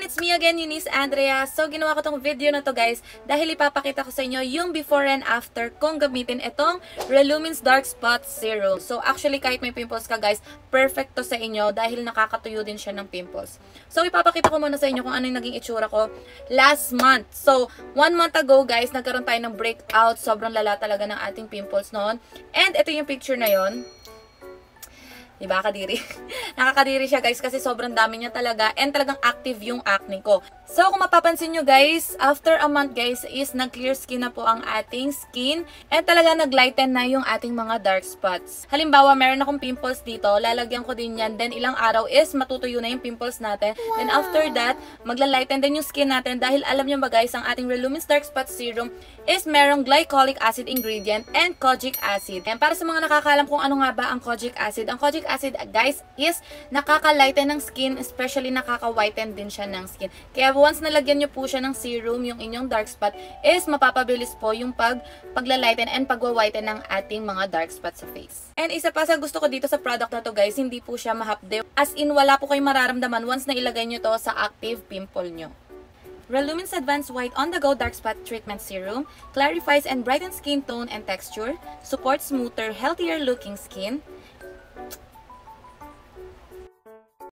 It's me again, Eunice Andrea. So, ginawa ko tong video na to guys dahil ipapakita ko sa inyo yung before and after kung gamitin itong Relumins Dark Spot Serum. So, actually, kahit may pimples ka guys, perfect to sa inyo dahil nakakatuyo din siya ng pimples. So, ipapakita ko muna sa inyo kung ano yung naging itsura ko last month. So, 1 month ago guys, nagkaroon tayo ng breakout. Sobrang lala talaga ng ating pimples noon. And ito yung picture na yon. Diba, kadiri? Nakakadiri siya guys kasi sobrang dami niya talaga and talagang active yung acne ko. So, kung mapapansin nyo guys, after a month guys is nag-clear skin na po ang ating skin and talaga nag-lighten na yung ating mga dark spots. Halimbawa, meron akong pimples dito, lalagyan ko din yan, then ilang araw is matutuyo na yung pimples natin. Then after that, magla-lighten din yung skin natin dahil alam nyo ba guys, ang ating Relumins Dark Spot Serum is merong glycolic acid ingredient and kojic acid. And para sa mga nakakaalam kung ano nga ba ang kojic acid guys is nakaka-lighten ng skin, especially nakaka-whiten din siya ng skin. Kaya once nalagyan nyo po siya ng serum, yung inyong dark spot is mapapabilis po yung pagla-lighten and pagwa-whiten ng ating mga dark spots sa face. And isa pa sa gusto ko dito sa product na to guys, hindi po siya mahapde. As in, wala po kayong mararamdaman once na ilagay nyo to sa active pimple nyo. Relumins Advanced White On-The-Go Dark Spot Treatment Serum clarifies and brightens skin tone and texture, supports smoother, healthier looking skin,